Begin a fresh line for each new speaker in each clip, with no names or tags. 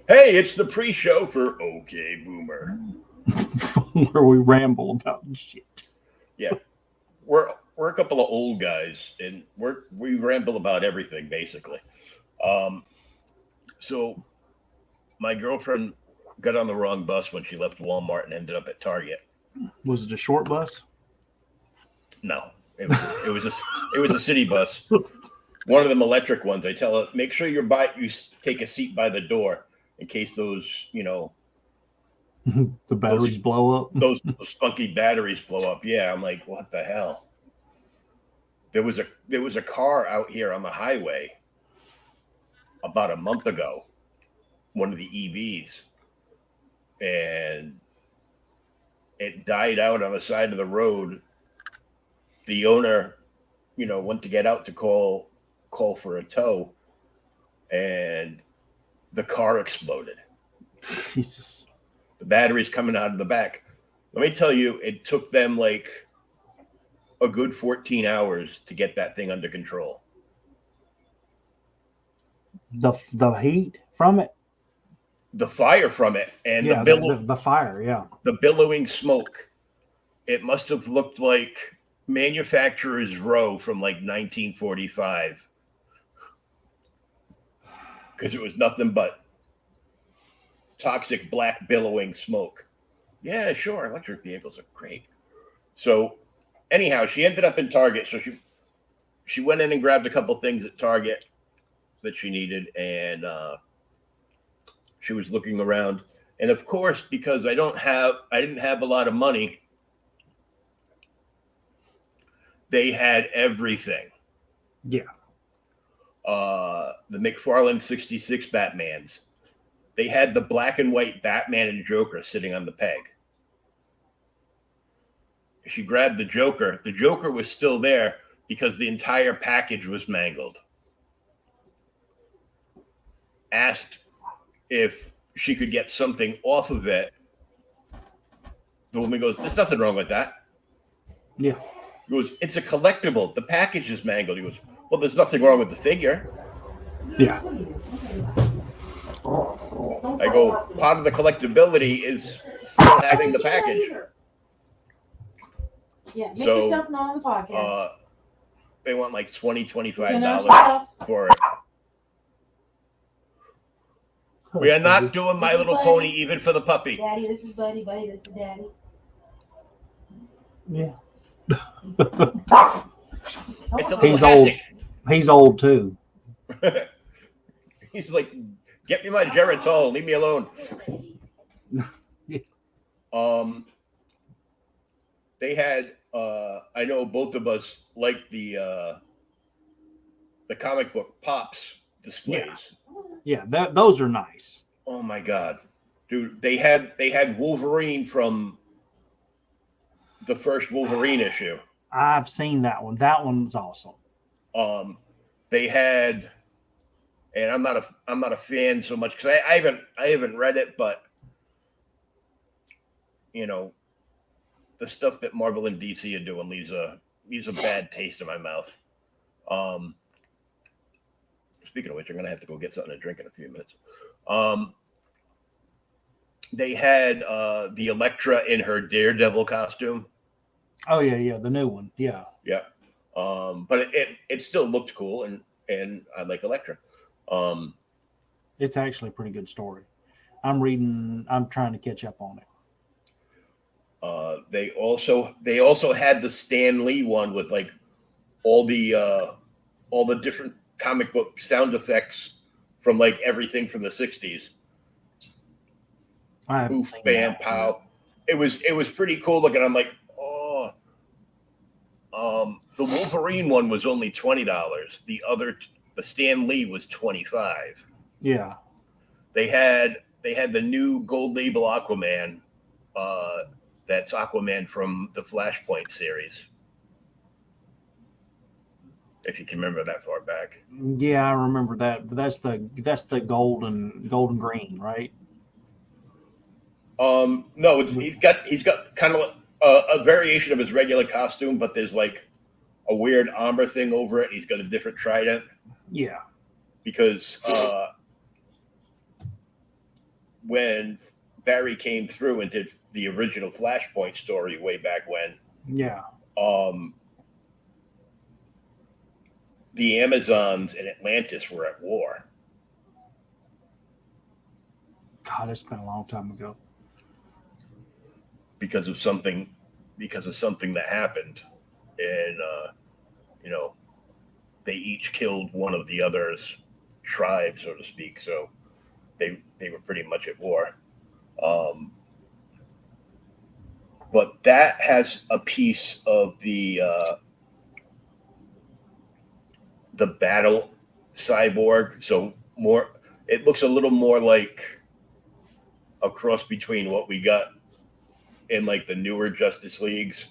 Hey, it's the pre-show for OK Boomer.
Where we ramble about shit.
Yeah, we're a couple of old guys, and we ramble about everything basically. Um, so my girlfriend got on the wrong bus when she left Walmart and ended up at Target.
Was it a short bus?
No, it was a city bus, one of them electric ones. I tell her, make sure you take a seat by the door in case
The
those
batteries blow up.
those funky batteries blow up. Yeah, I'm like, what the hell? There was a car out here on the highway about a month ago, one of the EVs, and it died out on the side of the road. The owner, went to get out to call for a tow, and the car exploded.
Jesus.
The batteries coming out of the back. Let me tell you, it took them like a good 14 hours to get that thing under control.
The heat from it.
The fire from it and
Yeah, the fire. Yeah.
the billowing smoke. It must have looked like Manufacturer's Row from like 1945 because it was nothing but toxic black billowing smoke. Yeah, sure, electric vehicles are great. So, anyhow, she ended up in Target. So she went in and grabbed a couple things at Target that she needed, and she was looking around. And of course, because I didn't have a lot of money, they had everything.
Yeah.
The McFarlane 66 Batmans. They had the black and white Batman and Joker sitting on the peg. She grabbed the Joker. The Joker was still there because the entire package was mangled. Asked if she could get something off of it. The woman goes, "There's nothing wrong with that."
Yeah.
He goes, "It's a collectible. The package is mangled." He goes, "Well, there's nothing wrong with the figure."
Yeah.
I go, "Part of the collectability is still having the package."
Yeah, make
So,
yourself known on the podcast.
They want like $20,
Announce
$25
yourself.
for it. We are not doing My
This is
Little
Buddy.
Pony even for the puppy.
Daddy, this is Buddy. Buddy, this is Daddy.
Yeah.
It's a little
He's old.
classic.
He's old too.
He's like, "Get me my Geritol, leave me alone." They had I know both of us like the comic book Pops displays.
Yeah. Those are nice.
Oh my god. Dude, they had Wolverine from the first Wolverine issue.
I've seen that one. That one's awesome.
They had, and I'm not a fan so much because I haven't read it, but the stuff that Marvel and DC are doing leaves a bad taste in my mouth. Speaking of which, I'm gonna have to go get something to drink in a few minutes. They had the Elektra in her Daredevil costume.
Oh yeah, the new one. Yeah.
Yeah. But it still looked cool, and I like Elektra.
It's actually a pretty good story. I'm trying to catch up on it.
They also had the Stan Lee one with like all the different comic book sound effects from like everything from the 60s. Oof, bam, pow. It was pretty cool looking. I'm like, oh. The Wolverine one was only $20. The Stan Lee was $25.
Yeah.
They had the new gold label Aquaman. That's Aquaman from the Flashpoint series. If you can remember that far back.
Yeah, I remember that. But that's the golden green, right?
No, he's got kind of a variation of his regular costume, but there's like a weird armor thing over it. He's got a different trident.
Yeah.
Because when Barry came through and did the original Flashpoint story way back when,
Yeah.
The Amazons and Atlantis were at war.
God, it's been a long time ago.
because of something that happened, and they each killed one of the other's tribe, so to speak. So they were pretty much at war. But that has a piece of the battle cyborg. So more, it looks a little more like a cross between what we got in like the newer Justice Leagues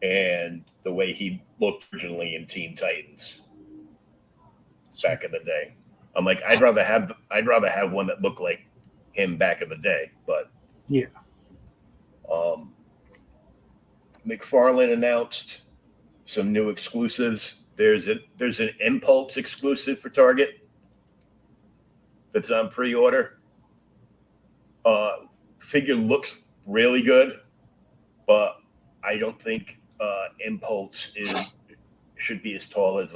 and the way he looked originally in Teen Titans back in the day. I'm like, I'd rather have one that looked like him back in the day. But
yeah,
McFarlane announced some new exclusives. There's an Impulse exclusive for Target that's on pre-order. Figure looks really good, but I don't think Impulse should be as tall as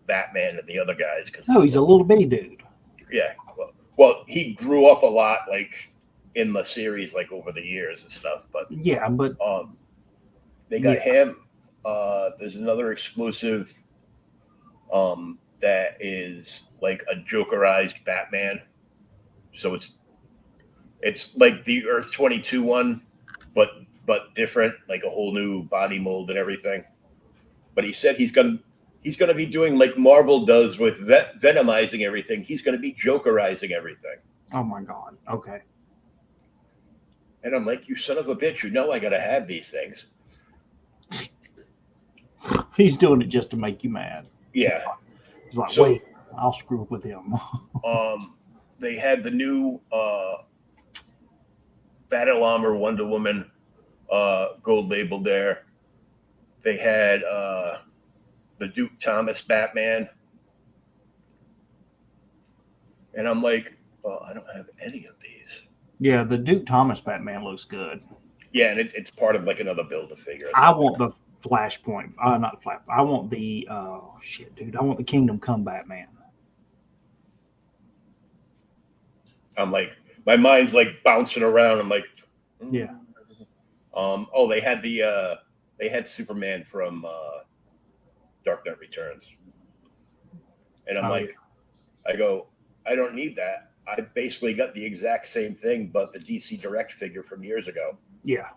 Batman and the other guys.
No, he's a little bitty dude.
Yeah, well, he grew up a lot in the series over the years and stuff. But
yeah, but
they got him. There's another exclusive that is like a Jokerized Batman. So it's like the Earth 22 one, but different, like a whole new body mold and everything. But he said he's gonna be doing like Marvel does with venomizing everything. He's gonna be Jokerizing everything.
Oh my God. Okay.
And I'm like, you son of a bitch! I gotta have these things.
He's doing it just to make you mad.
Yeah.
He's like, wait, I'll screw with him.
They had the new Battle Armor Wonder Woman gold label there. They had the Duke Thomas Batman. And I'm like, well, I don't have any of these.
Yeah, the Duke Thomas Batman looks good.
Yeah, and it's part of like another Build-A-Figure.
I want the Flashpoint. Not Flash. I want the shit, dude. I want the Kingdom Come Batman.
I'm like, my mind's like bouncing around. I'm like,
yeah.
They had Superman from Dark Knight Returns, and I'm I go, I don't need that. I basically got the exact same thing, but the DC Direct figure from years ago.
Yeah.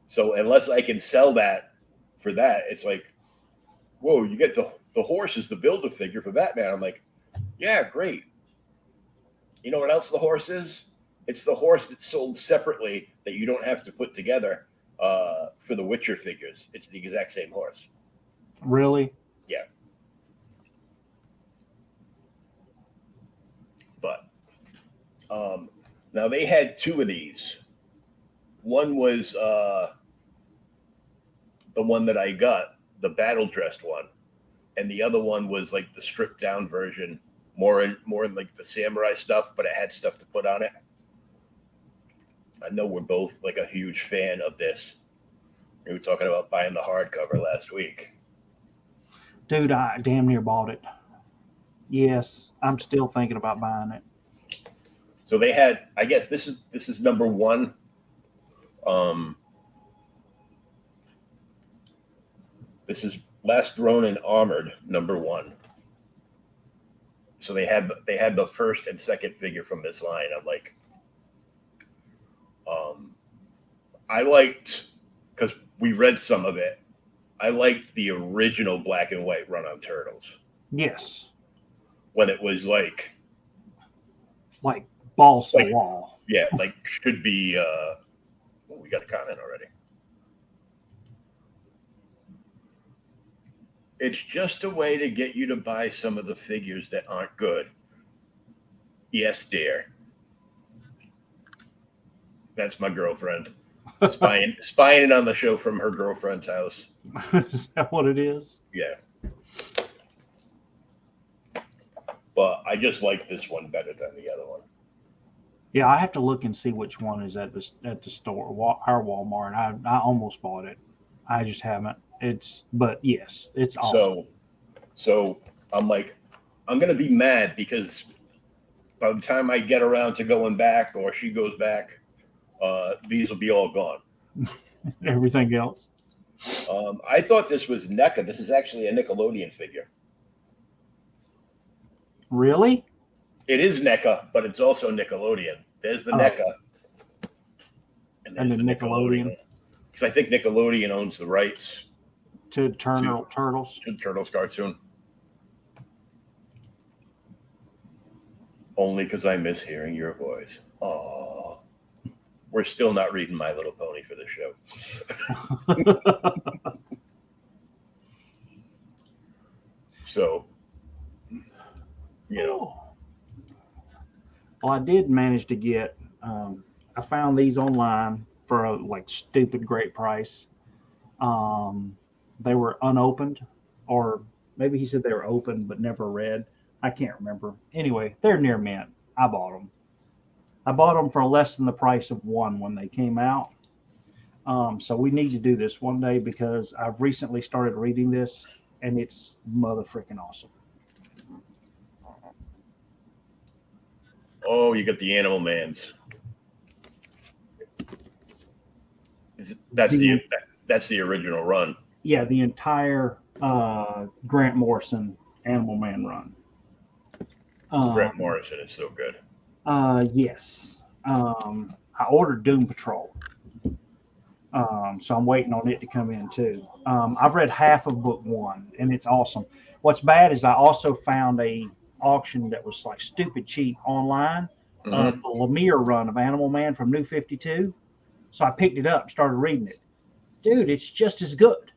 So unless I can sell that for that, it's like, whoa, you get the horse is the Build-A-Figure for Batman. I'm like, yeah, great. You know what else the horse is? It's the horse that's sold separately that you don't have to put together for the Witcher figures. It's the exact same horse.
Really?
Yeah. But now they had two of these. One was the one that I got, the battle-dressed one, and the other one was like the stripped-down version, more in like the samurai stuff, but it had stuff to put on it. I know we're both like a huge fan of this. We were talking about buying the hardcover last week.
Dude, I damn near bought it. Yes, I'm still thinking about buying it.
So they had, I guess this is number one. This is Last Ronin Armored number one. So they had the first and second figure from this line. I'm like, I liked, because we read some of it, I liked the original black and white run on Turtles.
Yes.
When it was like
balls to the wall.
Yeah, like should be we got a comment already. It's just a way to get you to buy some of the figures that aren't good. Yes, dear. That's my girlfriend. Spying it on the show from her girlfriend's house.
Is that what it is?
Yeah. But I just like this one better than the other one.
Yeah, I have to look and see which one is at the store, our Walmart. I almost bought it. I just haven't. But yes, it's awesome.
So I'm like, I'm gonna be mad because by the time I get around to going back or she goes back, these will be all gone.
Everything else.
I thought this was NECA. This is actually a Nickelodeon figure.
Really?
It is NECA, but it's also Nickelodeon. There's the
Oh.
NECA,
And
there's
the Nickelodeon.
Because I think Nickelodeon owns the rights
To Turtles.
to Turtles cartoon. Only because I miss hearing your voice. Aww. We're still not reading My Little Pony for the show. So,
Well, I did manage to get. I found these online for a stupid great price. They were unopened, or maybe he said they were open but never read. I can't remember. Anyway, they're near mint. I bought them. I bought them for less than the price of one when they came out. So we need to do this one day because I've recently started reading this and it's mother-freaking awesome.
Oh, you got the Animal Mans. That's the original run.
Yeah, the entire Grant Morrison Animal Man run.
Grant Morrison is so good.
Yes. I ordered Doom Patrol. So I'm waiting on it to come in too. I've read half of book one and it's awesome. What's bad is I also found a auction that was stupid cheap online of the Lemire run of Animal Man from New 52. So I picked it up, started reading it. Dude, it's just as good.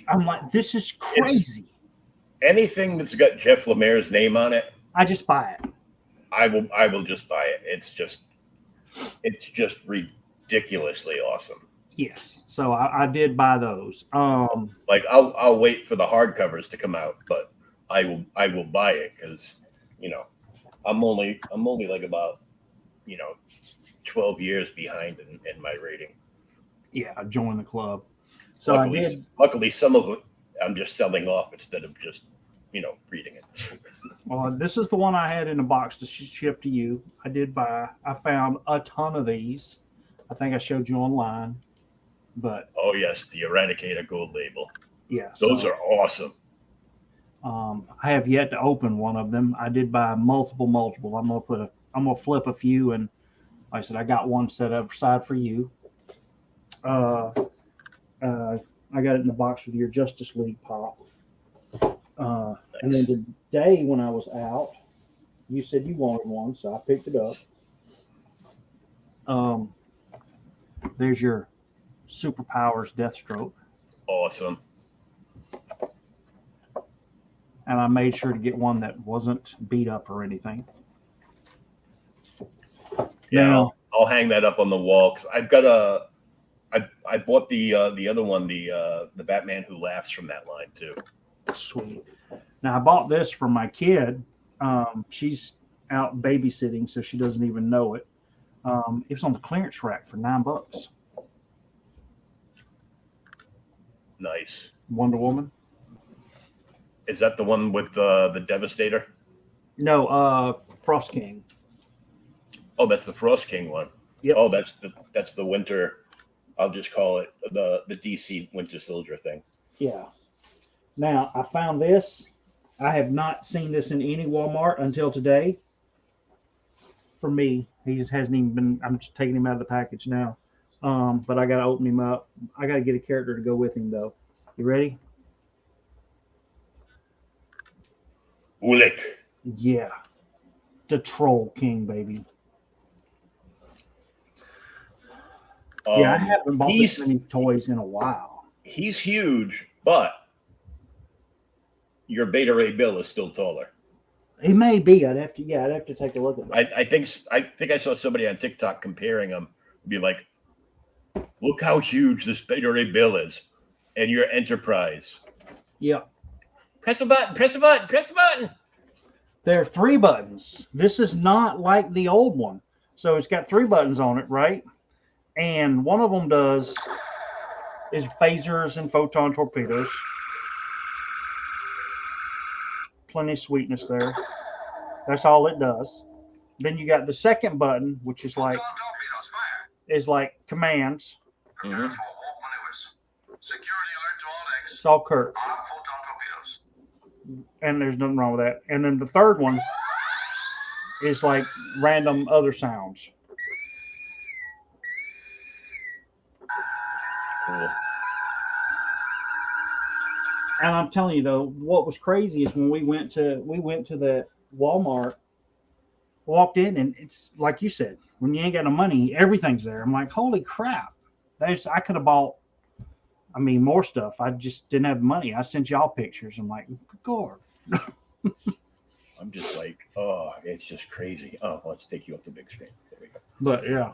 I'm like, this is crazy.
Anything that's got Jeff Lemire's name on it,
I just buy it.
I will just buy it. It's just ridiculously awesome.
Yes. So I did buy those.
I'll wait for the hardcovers to come out, but I will buy it because I'm only like about 12 years behind in my rating.
Yeah, I joined the club. So
luckily some of it I'm just selling off instead of just reading it.
Well, this is the one I had in a box to ship to you. I found a ton of these. I think I showed you online. But
oh yes, the Eradicator Gold Label.
Yeah,
those are awesome.
I have yet to open one of them. I did buy multiple. I'm gonna flip a few, and like I said, I got one set up aside for you. I got it in the box with your Justice League pop. Nice. And then today when I was out, you said you wanted one, so I picked it up. There's your Superpowers Deathstroke.
Awesome.
And I made sure to get one that wasn't beat up or anything.
Yeah, now, I'll hang that up on the wall. I've got I bought the other one, the Batman Who Laughs from that line too.
Sweet. Now I bought this for my kid. She's out babysitting, so she doesn't even know it. It was on the clearance rack for $9.
Nice.
Wonder Woman.
Is that the one with the Devastator?
No, Frost King.
Oh, that's the Frost King one.
Yep.
Oh, that's the winter. I'll just call it the DC Winter Soldier thing.
Yeah. Now I found this. I have not seen this in any Walmart until today. For me, he just hasn't even been. I'm just taking him out of the package now. But I got to open him up. I got to get a character to go with him, though. You ready?
Ulik.
Yeah. The Troll King, baby. Yeah, I haven't bought this many toys in a while.
He's huge, but your Beta Ray Bill is still taller.
He may be. I'd have to take a look at that.
I think I saw somebody on TikTok comparing them. Be like, look how huge this Beta Ray Bill is, and your Enterprise.
Yeah.
Press a button. Press a button. Press a button.
There are 3 buttons. This is not like the old one. So it's got 3 buttons on it, right? And one of them is phasers and photon torpedoes. Plenty of sweetness there. That's all it does. Then you got the second button, which is like commands.
Mhm.
It's all Kirk. And there's nothing wrong with that. And then the third one is like random other sounds.
Cool.
And I'm telling you though, what was crazy is when we went to the Walmart, walked in, and it's like you said, when you ain't got no money, everything's there. I'm like, holy crap! I could have bought, more stuff. I just didn't have money. I sent y'all pictures. I'm like, good God.
I'm just like, oh, it's just crazy. Oh, let's take you up the big screen. There we go.
But yeah.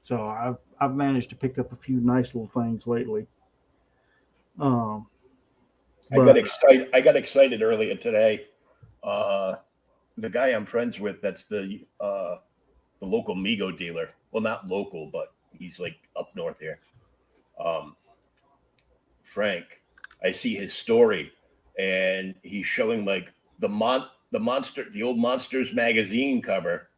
So I've managed to pick up a few nice little things lately.
I got excited earlier today. The guy I'm friends with, that's the local Migo dealer. Well, not local, but he's like up north here. Frank, I see his story, and he's showing like the old Monsters magazine cover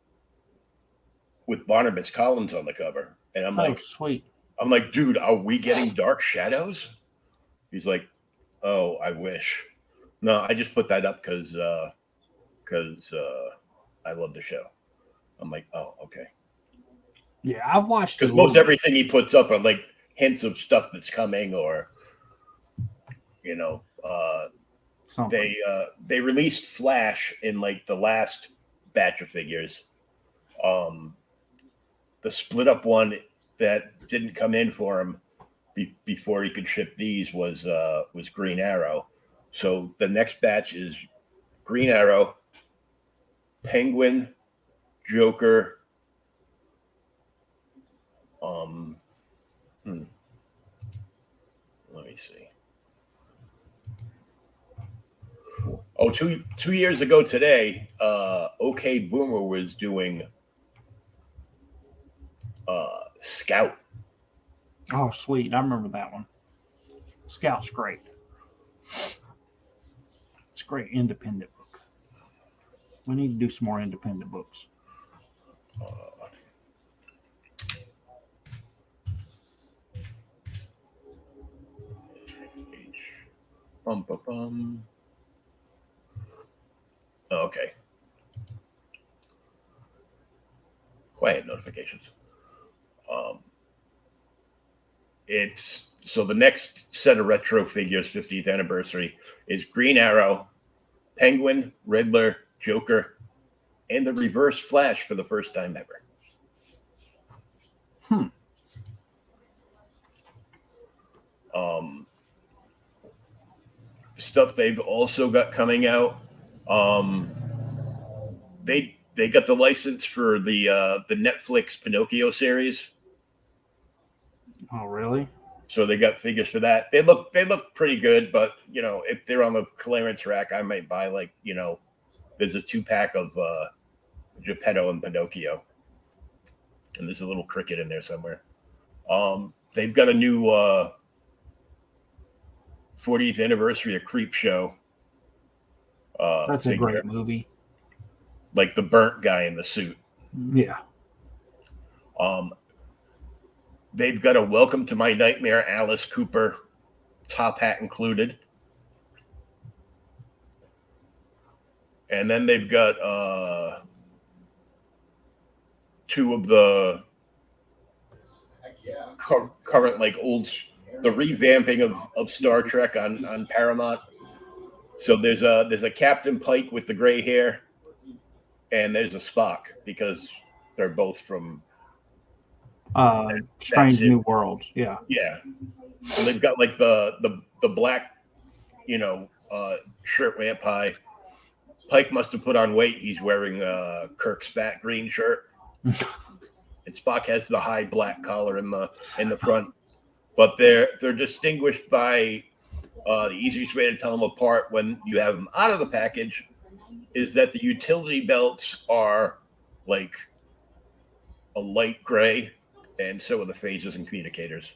with Barnabas Collins on the cover, and I'm like,
sweet.
I'm like, dude, are we getting Dark Shadows? He's like, oh, I wish. No, I just put that up because I love the show. I'm like, oh, okay.
Yeah, I've watched
because most everything he puts up are like hints of stuff that's coming, or they released Flash in like the last batch of figures. The split up one that didn't come in for him before he could ship these was Green Arrow. So the next batch is Green Arrow, Penguin, Joker. Let me see. Oh, two years ago today, OK Boomer was doing Scout.
Oh, sweet. I remember that one. Scout's great. It's a great independent book. We need to do some more independent books.
Okay. Quiet notifications. It's so the next set of retro figures, 50th anniversary, is Green Arrow, Penguin, Riddler, Joker, and the Reverse Flash for the first time ever. Stuff they've also got coming out. They got the license for the Netflix Pinocchio series.
Oh, really?
So they got figures for that. They look pretty good, but if they're on the clearance rack, I might buy there's a 2-pack of Geppetto and Pinocchio, and there's a little cricket in there somewhere. They've got a new 40th anniversary of Creep Show.
That's a great movie.
Like the burnt guy in the suit.
Yeah.
They've got a Welcome to My Nightmare Alice Cooper, top hat included. And then they've got 2 of the current the revamping of Star Trek on Paramount. So there's a Captain Pike with the gray hair, and there's a Spock, because they're both from
Strange New Worlds. Yeah.
Yeah. So they've got like the black, shirt way up high. Pike must have put on weight. He's wearing Kirk's fat green shirt. And Spock has the high black collar in the front. But they're distinguished by the easiest way to tell them apart when you have them out of the package is that the utility belts are like a light gray, and so are the phasers and communicators.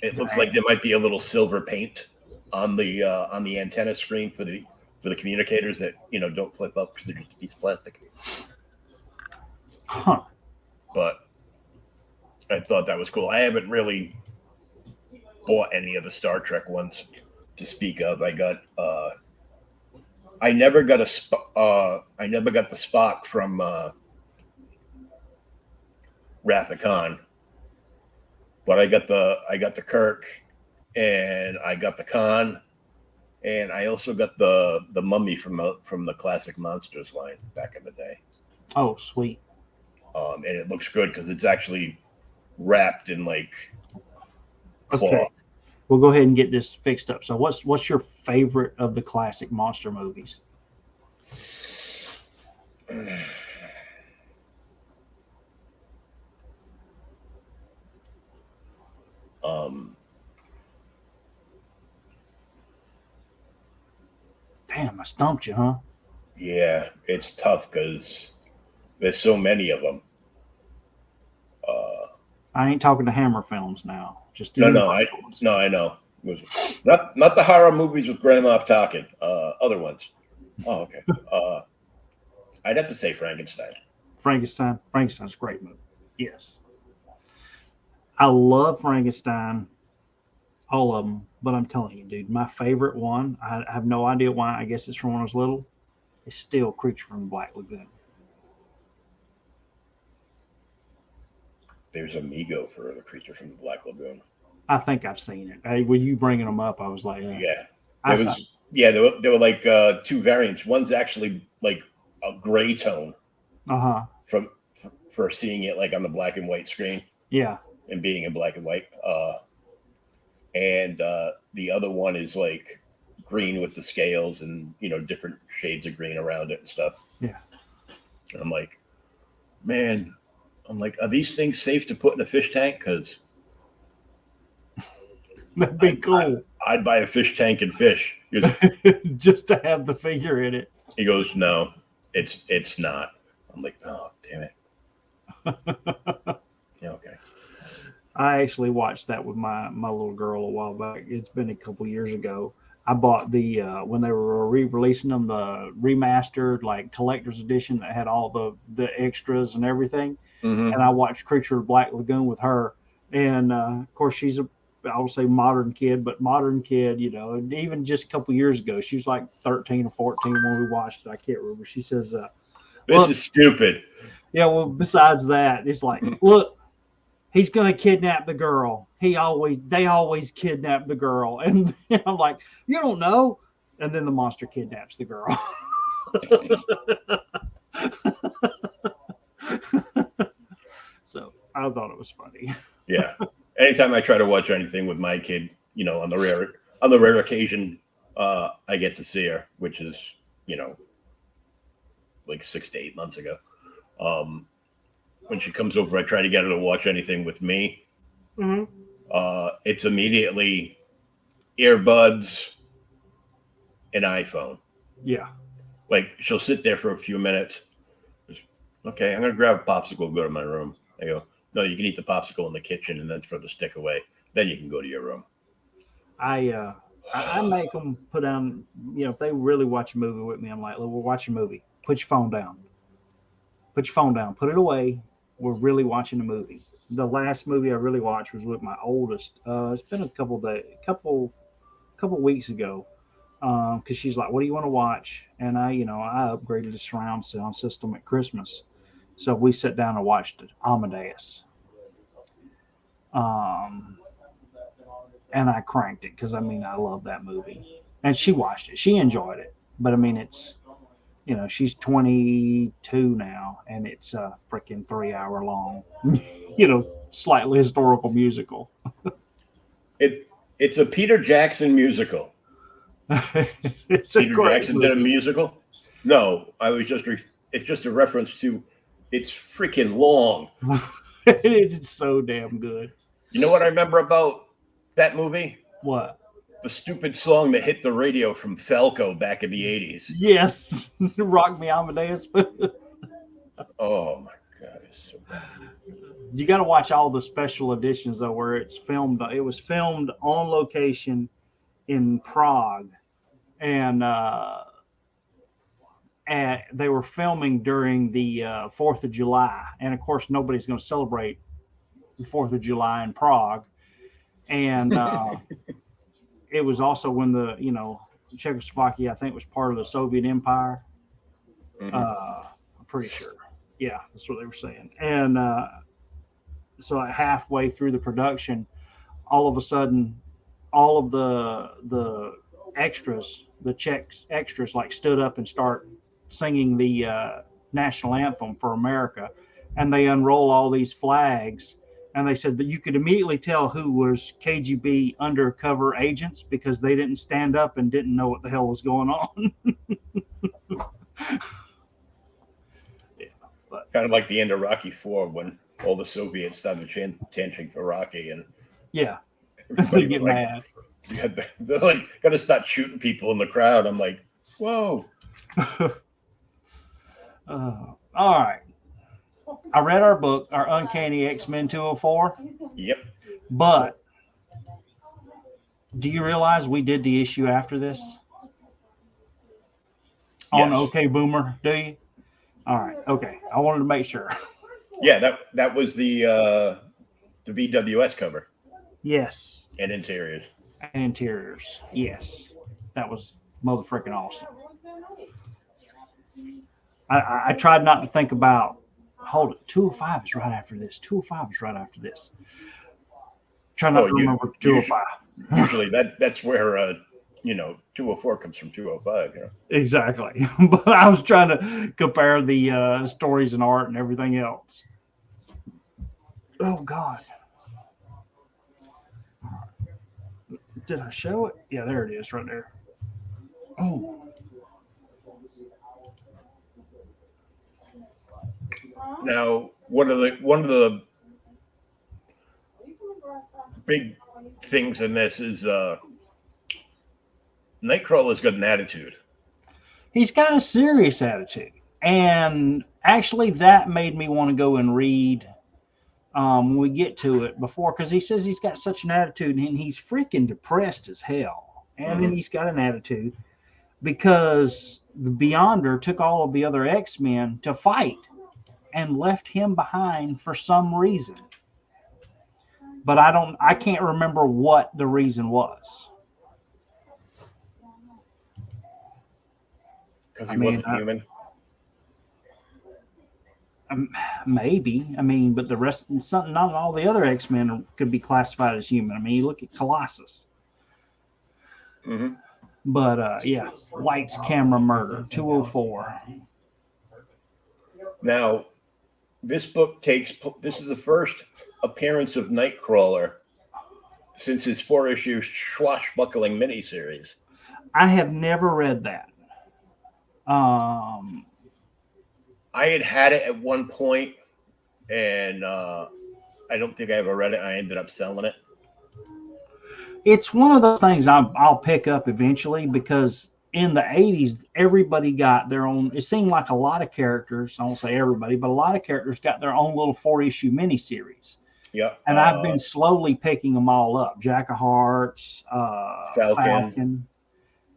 It looks like there might be a little silver paint on the antenna screen for the communicators that don't flip up because they're just a piece of plastic.
Huh.
But I thought that was cool. I haven't really bought any of the Star Trek ones to speak of. I never got the Spock from Wrath of Khan, but I got the Kirk, and I got the Khan, and I also got the Mummy from the classic Monsters line back in the day.
Oh, sweet.
And it looks good because it's actually wrapped in like cloth.
Okay. We'll go ahead and get this fixed up. So what's your favorite of the classic monster movies? Damn, I stumped you, huh?
Yeah, it's tough because there's so many of them.
I ain't talking to Hammer films now. Just
I know. It was not the horror movies with Grand Moff Tarkin. Other ones. Oh, okay. I'd have to say Frankenstein.
Frankenstein's a great movie. Yes, I love Frankenstein, all of them. But I'm telling you, dude, my favorite one. I have no idea why. I guess it's from when I was little. It's still Creature from the Black Lagoon.
There's Amigo for the Creature from the Black Lagoon.
I think I've seen it. Hey, when you bringing them up, I was like,
there were like two variants. One's actually like a gray tone. For seeing it like on the black and white screen.
Yeah.
And being in black and white. And the other one is like green with the scales and different shades of green around it and stuff.
Yeah.
And I'm like, man. Are these things safe to put in a fish tank? Because
that'd be cool.
I'd buy a fish tank and fish.
Just to have the figure in it.
He goes, no, it's not. I'm like, oh, damn it. Yeah, okay.
I actually watched that with my little girl a while back. It's been a couple years ago. I bought the when they were re-releasing them, the remastered like collector's edition that had all the extras and everything.
Mm-hmm.
And I watched Creature of Black Lagoon with her. And of course, she's I would say modern kid, even just a couple years ago, she was like 13 or 14 when we watched it. I can't remember. She says,
this is stupid.
Yeah, well, besides that, it's like, look, he's going to kidnap the girl. They always kidnap the girl. And I'm like, you don't know. And then the monster kidnaps the girl. So I thought it was funny.
Yeah. Anytime I try to watch anything with my kid, on the rare occasion, I get to see her, which is, like 6 to 8 months ago. When she comes over, I try to get her to watch anything with me.
Mm-hmm.
It's immediately earbuds and iPhone.
Yeah.
Like she'll sit there for a few minutes. Okay, I'm going to grab a popsicle and go to my room. I go, no, you can eat the popsicle in the kitchen and then throw the stick away. Then you can go to your room.
I make them put down, if they really watch a movie with me, I'm like, look, we're watching a movie. Put your phone down. Put your phone down. Put it away. We're really watching a movie. The last movie I really watched was with my oldest. It's been a couple weeks ago. Because she's like, what do you want to watch? And I upgraded the surround sound system at Christmas. So we sat down and watched it, Amadeus. And I cranked it because I love that movie. And she watched it. She enjoyed it. But it's, she's 22 now, and it's a freaking 3-hour long, slightly historical musical.
It's a Peter Jackson musical. Peter Jackson
movie.
did a musical? No, it's just a reference to it's freaking long.
It's so damn good.
You know what I remember about that movie?
What?
The stupid song that hit the radio from Falco back in the 80s.
Yes. Rock Me Amadeus.
Oh my God, it's so bad.
You got to watch all the special editions though, where it's filmed. It was filmed on location in Prague, and they were filming during the 4th of July, and of course nobody's going to celebrate the 4th of July in Prague, and it was also when the Czechoslovakia, I think, was part of the Soviet Empire.
Mhm.
I'm pretty sure. Yeah, that's what they were saying. And so halfway through the production, all of a sudden, all of the extras, the Czech extras, like stood up and start singing the national anthem for America, and they unroll all these flags. And they said that you could immediately tell who was KGB undercover agents because they didn't stand up and didn't know what the hell was going on.
Kind of like the end of Rocky IV when all the Soviets started chanting for Rocky, and
Yeah,
everybody
they get
was
mad.
they're like gonna start shooting people in the crowd. I'm like, whoa.
All right. I read our book, our Uncanny X-Men 204,
Yep.
but do you realize we did the issue after this on
Yes.
OK Boomer? Do you? All right. Okay. I wanted to make sure.
Yeah, that was the BWS cover
Yes.
and interiors.
And interiors. Yes. That was motherfucking awesome. I tried not to think about, hold it, 205 is right after this. 205 is right after this. Try not to remember 205.
Usually that's where 204 comes from 205.
Exactly. But I was trying to compare the stories and art and everything else. Oh, God. Did I show it? Yeah, there it is right there. Oh.
Now, one of the big things in this is Nightcrawler's got an attitude.
He's got a serious attitude. And actually, that made me want to go and read when we get to it before, because he says he's got such an attitude and he's freaking depressed as hell. And then he's got an attitude because the Beyonder took all of the other X-Men to fight and left him behind for some reason. But I can't remember what the reason was.
Because he wasn't human.
Maybe. I mean, but the rest, not all the other X-Men could be classified as human. I mean, you look at Colossus.
Mm-hmm.
But yeah, Lights, Camera, Murder, 204.
Now, this book this is the first appearance of Nightcrawler since his 4-issue swashbuckling miniseries.
I have never read that.
I had it at one point, and I don't think I ever read it. I ended up selling it.
It's one of those things I'll pick up eventually, because in the 80s, everybody got their own. It seemed like a lot of characters, I won't say everybody, but a lot of characters got their own little 4-issue miniseries.
Yeah.
And I've been slowly picking them all up. Jack of Hearts, Falcon,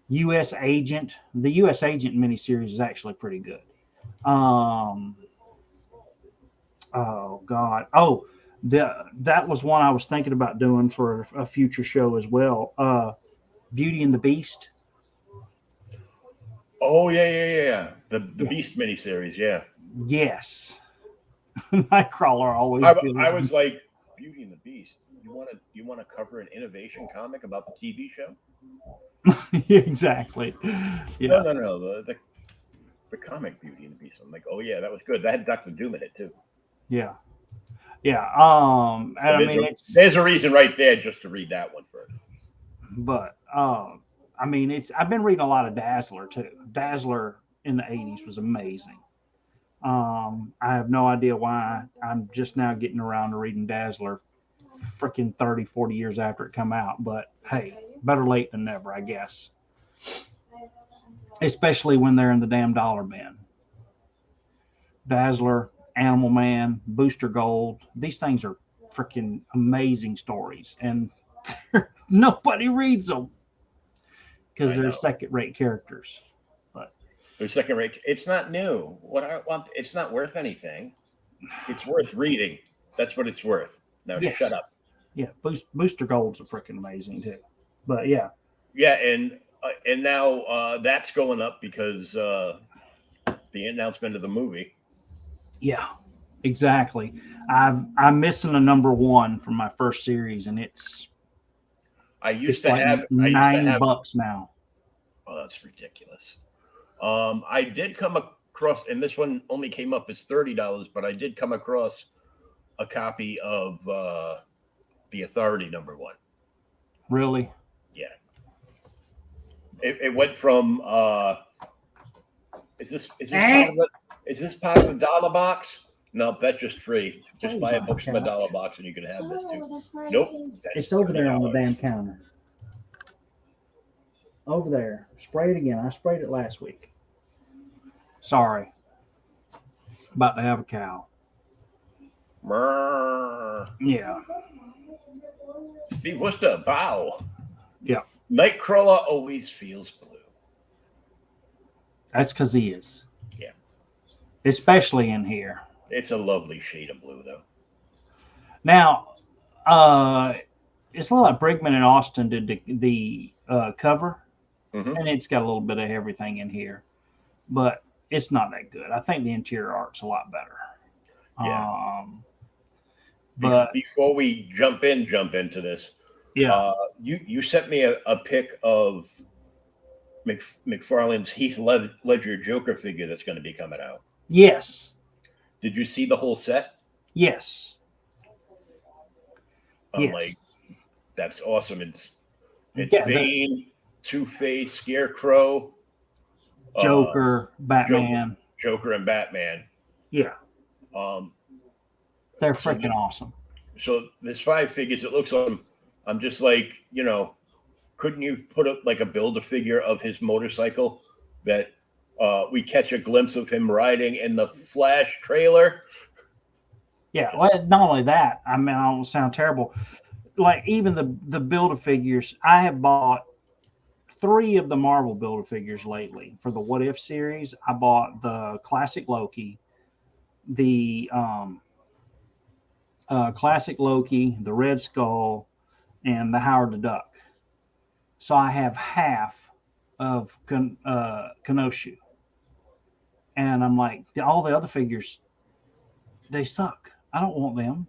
U.S. Agent. The U.S. Agent miniseries is actually pretty good. Oh, God. Oh, that was one I was thinking about doing for a future show as well. Beauty and the Beast.
Oh, yeah. The Beast miniseries, yeah.
Yes. Nightcrawler always.
I was like, Beauty and the Beast. You want to cover an innovation comic about the TV show?
Exactly. Yeah.
No. The comic Beauty and the Beast. I'm like, oh yeah, that was good. That had Dr. Doom in it too.
Yeah. And I mean,
there's a reason right there just to read that one first.
But I mean, I've been reading a lot of Dazzler too. Dazzler in the 80s was amazing. I have no idea why I'm just now getting around to reading Dazzler freaking 30, 40 years after it come out. But hey, better late than never, I guess. Especially when they're in the damn dollar bin. Dazzler, Animal Man, Booster Gold. These things are freaking amazing stories, and nobody reads them because
I
they're
know.
second-rate characters. But
They're second rate. It's not new. What I want, it's not worth anything. It's worth reading. That's what it's worth. Now shut
yes,
up.
yeah, Booster Gold's are freaking amazing too. But yeah,
Yeah, and now that's going up because the announcement of the movie.
yeah, exactly. I'm missing a number one from my first series, and it's like
I used to
90
have.
bucks now.
Oh, that's ridiculous. I did come across, and this one only came up as $30, but I did come across a copy of the Authority number one.
Really?
Yeah, it went from. Is this part of it? Is this part of the dollar box? Nope, that's just free. Just
Spray
buy a
bottle
book from the dollar
couch.
box, and you can have this too.
Oh, the spray
Nope,
is.
that's
It's over there on the
$30.
damn counter. Over there. Spray it again. I sprayed it last week. Sorry. About to have a cow.
Brrr.
Yeah.
Steve Worcester, bow.
Yeah.
Nightcrawler always feels blue.
That's because he is.
Yeah.
Especially in here.
It's a lovely shade of blue, though.
Now, it's a lot like Brigman and Austin did the cover,
Mm-hmm.
and it's got a little bit of everything in here, but it's not that good. I think the interior art's a lot better.
Yeah.
But
Before we jump into this,
yeah,
you sent me a pic of McFarlane's Heath Ledger Joker figure that's going to be coming out.
yes,
Did you see the whole set?
yes,
I'm
yes.
like, that's awesome. It's
Yeah,
Bane, Two-Face, Scarecrow,
Joker, Batman.
Joker, and Batman.
Yeah,
Um,
they're
so
freaking awesome.
so there's 5 figures. It looks like I'm just like, couldn't you put up like a Build-A-Figure of his motorcycle that we catch a glimpse of him riding in the Flash trailer?
Yeah, well, not only that. I mean, I don't sound terrible. Like even the Build-A-Figures, I have bought 3 of the Marvel Build-A-Figures lately for the What If series. I bought the classic Loki, the classic Loki, the Red Skull, and the Howard the Duck. So I have half of Kenosha, and I'm like, all the other figures, they suck. I don't want them.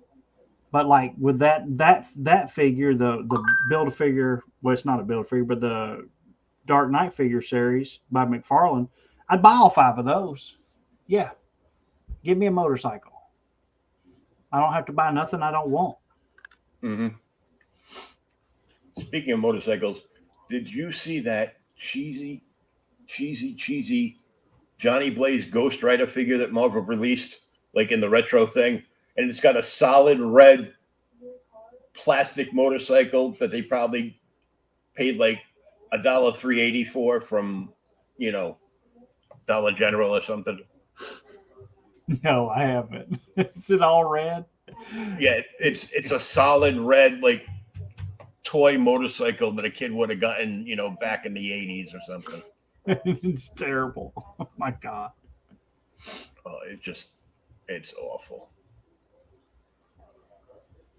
But like with that figure, the Build-A-Figure, well, it's not a Build-A-Figure, but the Dark Knight figure series by McFarlane, I'd buy all 5 of those. Yeah, give me a motorcycle. I don't have to buy nothing I don't want.
Mm-hmm. Speaking of motorcycles, did you see that cheesy Johnny Blaze Ghost Rider figure that Marvel released, like in the retro thing? And it's got a solid red plastic motorcycle that they probably paid like $1.380 for from, Dollar General or something.
No, I haven't. Is it all red?
Yeah, it's a solid red like toy motorcycle that a kid would have gotten, back in the 80s or something.
It's terrible. Oh my God.
Oh, it's awful.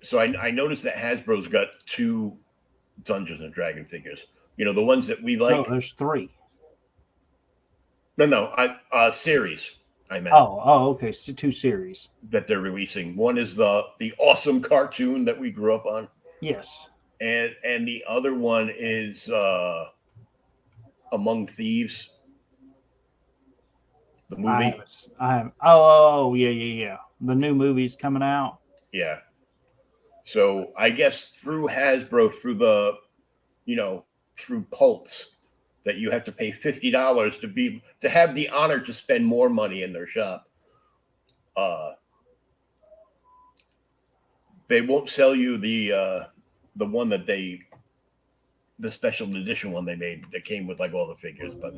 So I noticed that Hasbro's got 2 Dungeons and Dragon figures. The ones that we like.
No, there's 3.
No, series. I meant.
Okay. 2 series.
That they're releasing. One is the awesome cartoon that we grew up on.
Yes.
And the other one is Among Thieves. The movie.
I haven't. Oh, yeah. The new movie's coming out.
Yeah. So I guess through Hasbro, through the, through Pulse, that you have to pay $50 to have the honor to spend more money in their shop. They won't sell you the one that the special edition one they made that came with like all the figures, but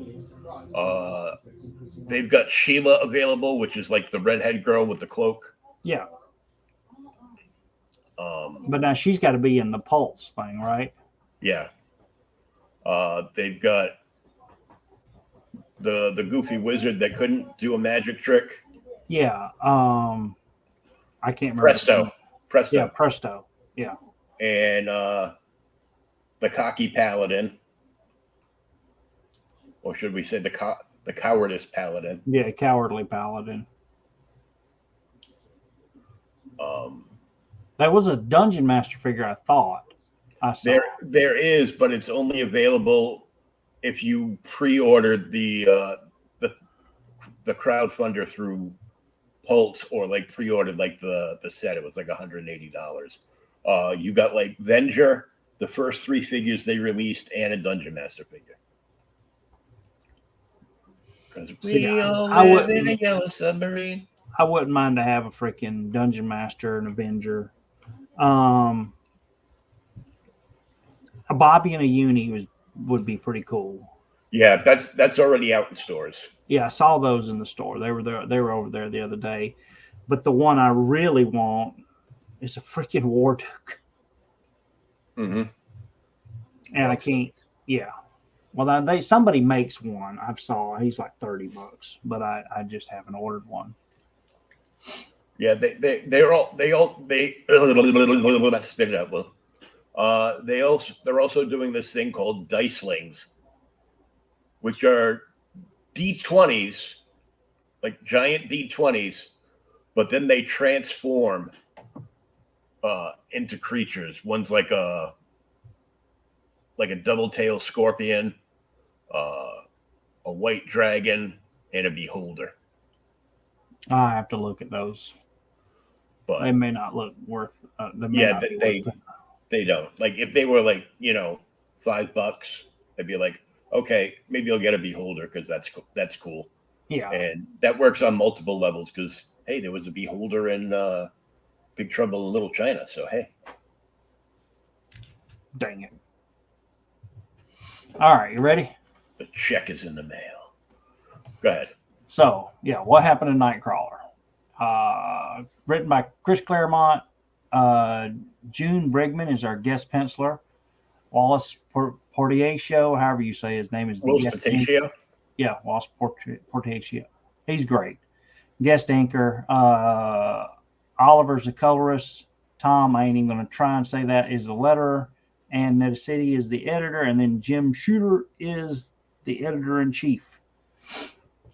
they've got Sheila available, which is like the redhead girl with the cloak.
Yeah.
Um,
But now she's got to be in the Pulse thing, right?
yeah. They've got the goofy wizard that couldn't do a magic trick.
Yeah. I can't remember.
Presto.
Yeah, Presto. Yeah.
And the cocky paladin. Or should we say the cowardice paladin?
Yeah, Cowardly Paladin. That was a Dungeon Master figure, I thought. I saw.
There is, but it's only available if you pre-ordered the crowdfunder through Pulse, or like pre-ordered like the set. It was like $180. You got like Venger, the first 3 figures they released, and a Dungeon Master figure. Because we all live in a yellow submarine.
I wouldn't mind to have a freaking Dungeon Master and Avenger. A Bobby and a Uni would be pretty cool.
Yeah, that's already out in stores.
Yeah, I saw those in the store. They were there. They were over there the other day. But the one I really want is a freaking War Duke.
Mm-hmm.
And I can't. Yeah. Well, somebody makes one. I saw he's like $30, but I just haven't ordered one.
Yeah, they're spit it out. Well, they're also doing this thing called Dicelings, which are D20s, like giant D20s, but then they transform into creatures. One's like a double-tailed scorpion, a white dragon, and a beholder.
I have to look at those.
But
they may not look worth.
They don't. Like if they were like $5, they'd be like, okay, maybe I'll get a beholder because that's cool.
Yeah,
and that works on multiple levels because hey, there was a beholder in Big Trouble in Little China. So hey,
dang it! All right, you ready?
The check is in the mail. Go ahead.
So yeah, what happened in Nightcrawler? Written by Chris Claremont. June Brigman is our guest penciler. Wallace Portiacio, however you say his name, is the
Wallace Portiacio.
Yeah, Wallace Portiacio. He's great. Guest anchor. Oliver's the colorist. Tom, I ain't even going to try and say that, is the letterer. And Netta City is the editor. And then Jim Shooter is the editor-in-chief.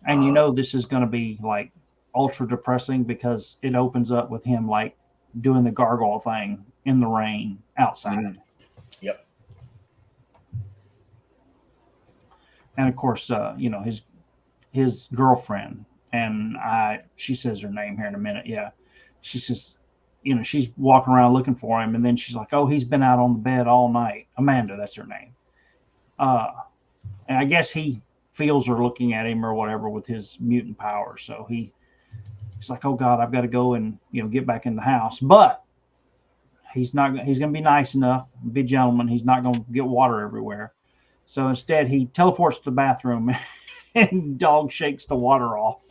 And you know this is going to be like ultra depressing because it opens up with him like doing the gargoyle thing in the rain outside.
Mm-hmm. Yep.
And of course, his girlfriend, and she says her name here in a minute. Yeah. She says, she's walking around looking for him. And then she's like, oh, he's been out on the bed all night. Amanda, that's her name. And I guess he feels her looking at him or whatever with his mutant power. So he's like, oh God, I've got to go and, get back in the house. But he's going to be nice enough, be a gentleman. He's not going to get water everywhere. So instead he teleports to the bathroom and dog shakes the water off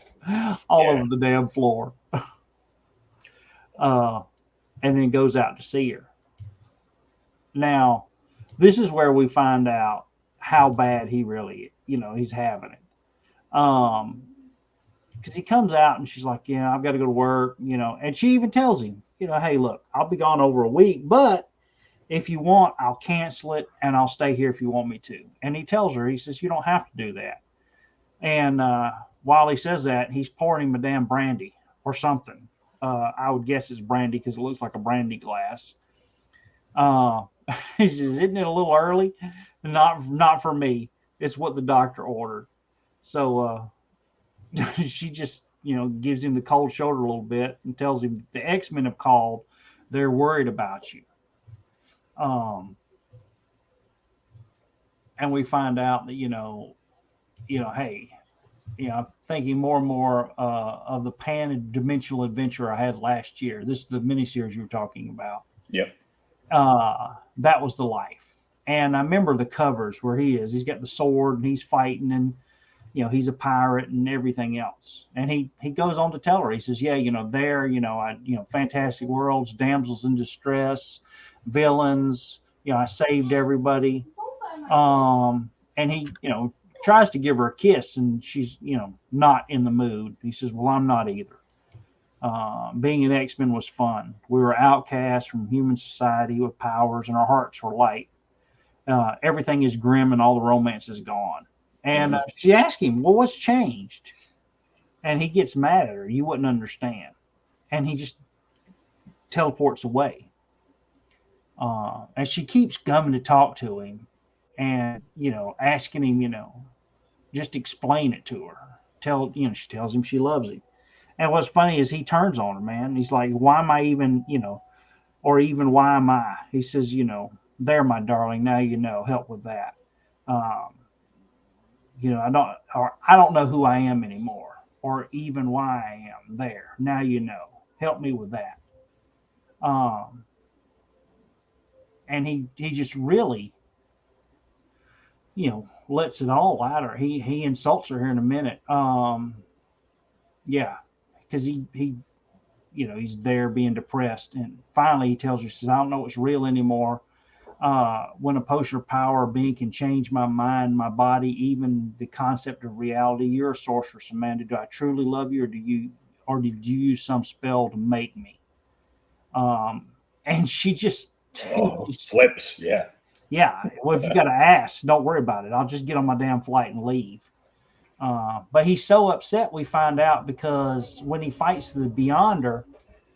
all over the damn floor. And then goes out to see her. Now, this is where we find out how bad he really, he's having it. Because he comes out and she's like, I've got to go to work, and she even tells him, hey, look, I'll be gone over a week, but if you want, I'll cancel it and I'll stay here if you want me to. And he tells her, he says, you don't have to do that. And while he says that, he's pouring him a damn brandy or something. I would guess it's brandy because it looks like a brandy glass. He says, isn't it a little early? Not for me. It's what the doctor ordered. So she just, gives him the cold shoulder a little bit and tells him the X-Men have called. They're worried about you. And we find out that, hey, I'm thinking more and more of the pan-dimensional adventure I had last year. This is the miniseries you were talking about.
Yep.
That was the life. And I remember the covers where he is. He's got the sword and he's fighting, and he's a pirate and everything else. And he goes on to tell her. He says, "Yeah, there, fantastic worlds, damsels in distress, villains. I saved everybody." And he, tries to give her a kiss, and she's, not in the mood. He says, "Well, I'm not either. Being an X-Men was fun. We were outcasts from human society with powers, and our hearts were light. Everything is grim, and all the romance is gone." And she asked him, "Well, what's changed?" And he gets mad at her. "You wouldn't understand." And he just teleports away. And she keeps coming to talk to him and, asking him, just explain it to her. She tells him she loves him. And what's funny is he turns on her, man. He's like, "Why am I even, or even why am I?" He says, "There, my darling, now help with that. I don't know who I am anymore, or even why I am. There, now help me with that." And he just really, lets it all out of her. He insults her here in a minute. Yeah, because he's there being depressed, and finally he tells her, he says, "I don't know what's real anymore. When a potion of power or being can change my mind, my body, even the concept of reality. You're a sorceress, Amanda. Do I truly love you, or did you use some spell to make me?" And she just
flips. Yeah.
Yeah. Well, if you got to ask, don't worry about it. I'll just get on my damn flight and leave. But he's so upset, we find out, because when he fights the Beyonder,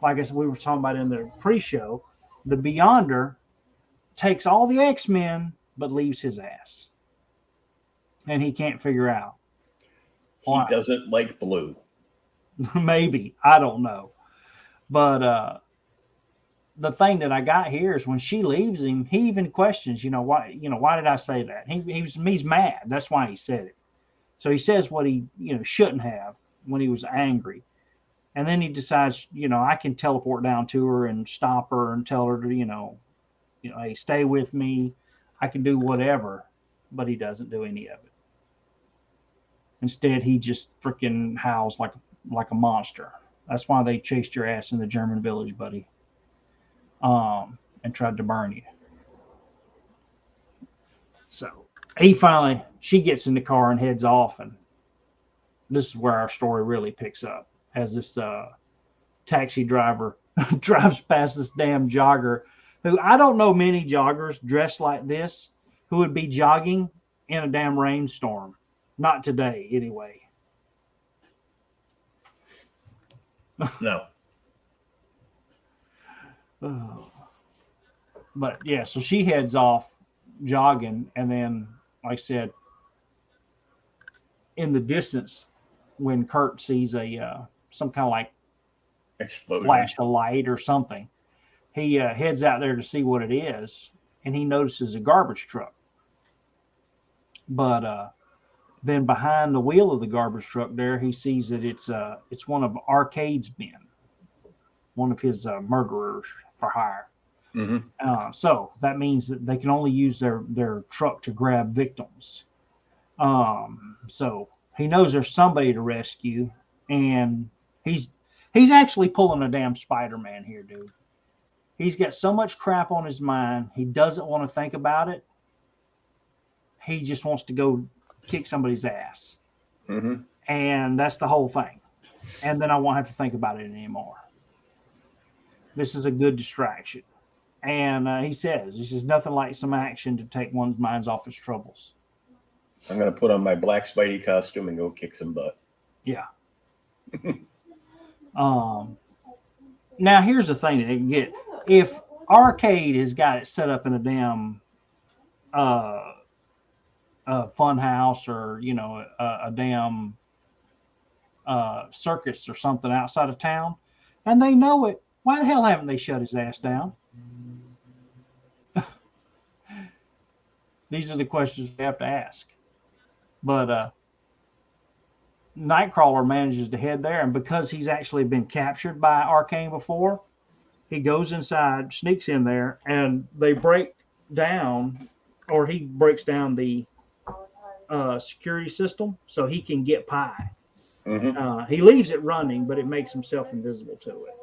like I said, we were talking about in the pre-show, the Beyonder takes all the X-Men but leaves his ass. And he can't figure out
why. He doesn't like blue.
Maybe. I don't know. But the thing that I got here is when she leaves him, he even questions, why did I say that? He's mad. That's why he said it. So he says what he, shouldn't have when he was angry. And then he decides, I can teleport down to her and stop her and tell her to, hey, stay with me. I can do whatever. But he doesn't do any of it. Instead, he just freaking howls like a monster. That's why they chased your ass in the German village, buddy. And tried to burn you. So she gets in the car and heads off, and this is where our story really picks up, as this taxi driver drives past this damn jogger, who I don't know many joggers dressed like this who would be jogging in a damn rainstorm. Not today, anyway.
No.
But yeah, so she heads off jogging, and then, like I said, in the distance, when Kurt sees some kind of like explosion, flash of light or something, he heads out there to see what it is, and he notices a garbage truck. But then behind the wheel of the garbage truck there, he sees that it's one of Arcade's men, one of his murderers for hire.
Mm-hmm.
So that means that they can only use their truck to grab victims. So he knows there's somebody to rescue, and he's actually pulling a damn Spider-Man here, dude. He's got so much crap on his mind, he doesn't want to think about it. He just wants to go kick somebody's ass.
Mm-hmm.
And that's the whole thing. And then I won't have to think about it anymore. This is a good distraction. And he says, nothing like some action to take one's minds off its troubles.
I'm going to put on my black Spidey costume and go kick some butt.
Yeah. Now, here's the thing that they can get. If Arcade has got it set up in a damn fun house, or, a damn circus or something outside of town, and they know it, why the hell haven't they shut his ass down? These are the questions we have to ask. But Nightcrawler manages to head there, and because he's actually been captured by Arcane before, he goes inside, sneaks in there, and they break down or he breaks down the security system so he can get pie. He leaves it running, but it makes himself invisible to it.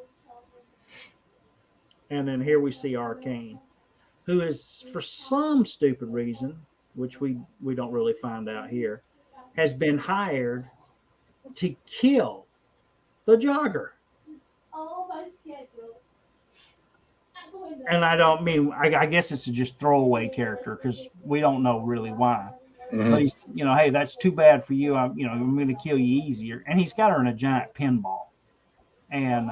And then here we see Arcane, who is, for some stupid reason, which we don't really find out here, has been hired to kill the jogger. And I don't mean, I guess it's a just throwaway character because we don't know really why. But he's, hey, that's too bad for you. I'm going to kill you easier. And he's got her in a giant pinball and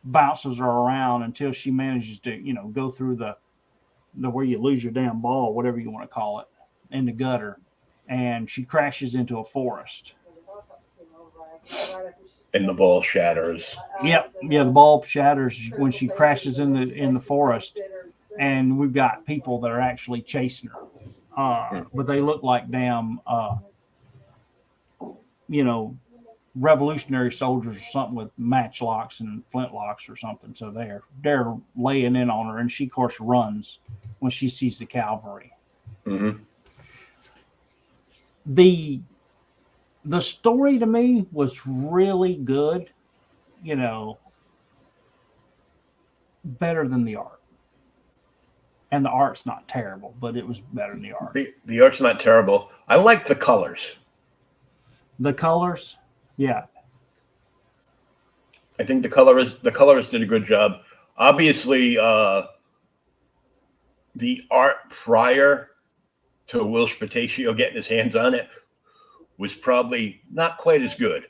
bounces her around until she manages to, go through the where you lose your damn ball, whatever you want to call it, in the gutter. And she crashes into a forest.
And the ball shatters.
Yep. Yeah, the ball shatters when she crashes in the forest. And we've got people that are actually chasing her. But they look like damn, revolutionary soldiers or something with matchlocks and flintlocks or something. So they're laying in on her, and she, of course, runs when she sees the cavalry. The story to me was really good, better than the art. And the art's not terrible, but it was better than the art.
The art's not terrible. I like the colors.
The colors? Yeah.
I think the colorist did a good job. Obviously, the art prior to Will Spataccio getting his hands on it was probably not quite as good.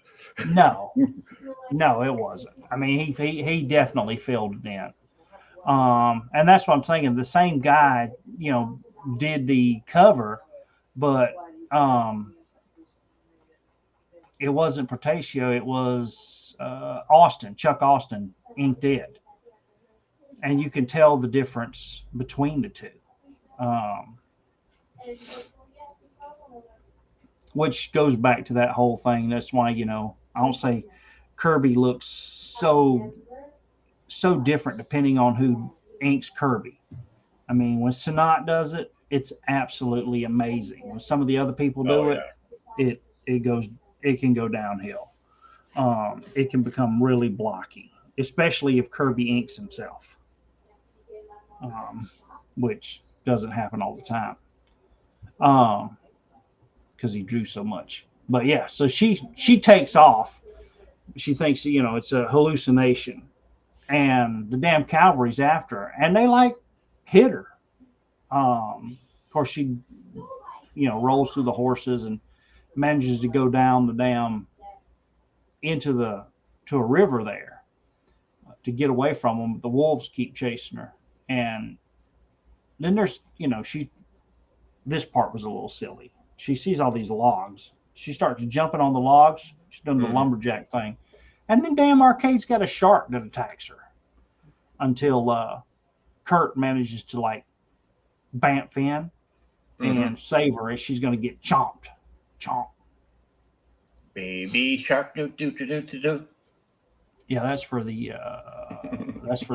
No, it wasn't. I mean, he definitely filled it in. And that's what I'm thinking. The same guy, did the cover, but it wasn't Portacio. It was Chuck Austin inked it. And you can tell the difference between the two. Which goes back to that whole thing. That's why, I don't say Kirby looks so different depending on who inks Kirby. I mean, when Sanat does it, it's absolutely amazing. When some of the other people do it can go downhill. It can become really blocky, especially if Kirby inks himself, which doesn't happen all the time because he drew so much. But yeah, so she takes off. She thinks, it's a hallucination. And the damn cavalry's after her, and they hit her. Of course, she, rolls through the horses and manages to go down the damn to a river there to get away from them. The wolves keep chasing her, and then there's, this part was a little silly. She sees all these logs. She starts jumping on the logs. She's done the lumberjack thing. And then damn Arcade's got a shark that attacks her until Kurt manages to bamf in and save her as she's going to get chomped. Chomp.
Baby shark do do do do do do.
Yeah, that's for the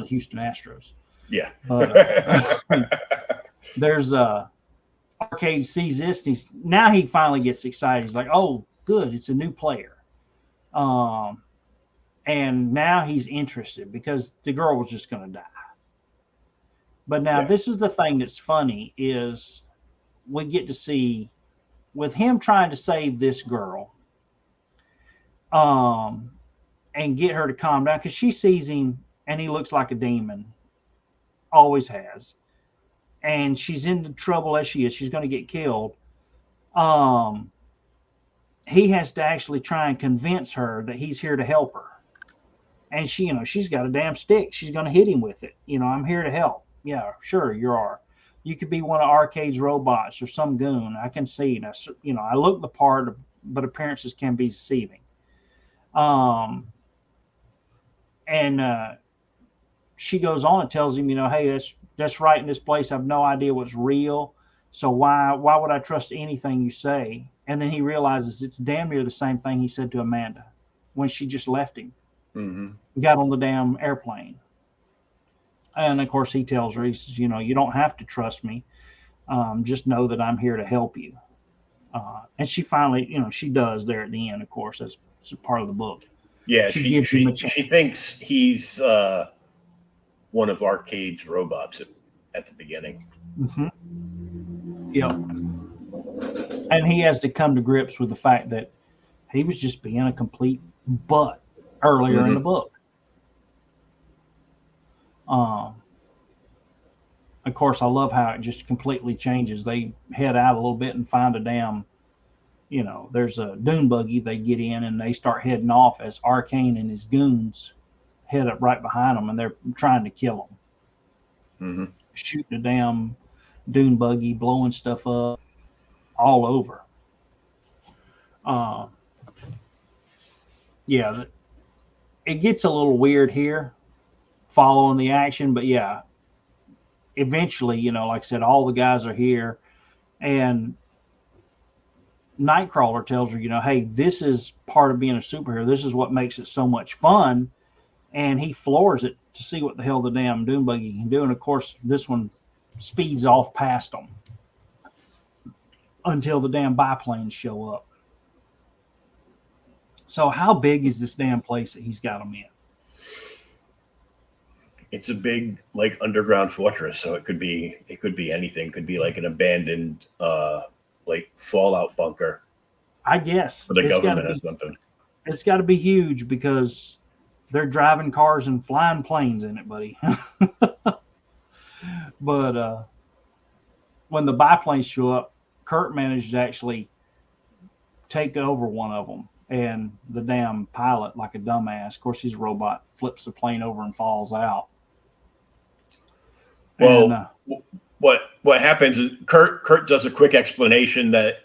Houston Astros.
Yeah.
But there's Arcade sees this and he finally gets excited. He's like, "Oh, good, it's a new player." And now he's interested because the girl was just going to die. But now this is the thing that's funny is we get to see with him trying to save this girl and get her to calm down because she sees him and he looks like a demon, always has. And she's in trouble as she is. She's going to get killed. He has to actually try and convince her that he's here to help her. And she, she's got a damn stick. She's going to hit him with it. I'm here to help. Yeah, sure, you are. You could be one of Arcade's robots or some goon. I can see. I look the part, but appearances can be deceiving. And she goes on and tells him, hey, that's right in this place. I have no idea what's real. So why would I trust anything you say? And then he realizes it's damn near the same thing he said to Amanda when she just left him. Got on the damn airplane. And of course he tells her, he says, you don't have to trust me. Just know that I'm here to help you. And she finally, she does there at the end. Of course, that's part of the book.
Yeah,
She gives him a chance.
she thinks he's one of Arcade's robots at the beginning.
Mm-hmm. Yep. And he has to come to grips with the fact that he was just being a complete butt earlier in the book. Of course, I love how it just completely changes. They head out a little bit and find a damn, there's a dune buggy. They get in and they start heading off as Arcane and his goons head up right behind them, and they're trying to kill them. Shooting a damn dune buggy, blowing stuff up all over. Yeah, it gets a little weird here following the action, but yeah, eventually, like I said, all the guys are here, and Nightcrawler tells her, hey, this is part of being a superhero. This is what makes it so much fun. And he floors it to see what the hell the damn dune buggy can do. And of course, this one speeds off past them until the damn biplanes show up. So how big is this damn place that he's got them in?
It's a big, like, underground fortress, so it could be anything. It could be like an abandoned, like, fallout bunker.
I guess
for the government or something.
It's got to be huge because they're driving cars and flying planes in it, buddy. But when the biplanes show up, Kurt manages to actually take over one of them, and the damn pilot, like a dumbass, of course he's a robot, flips the plane over and falls out.
Well, and, what happens is Kurt does a quick explanation that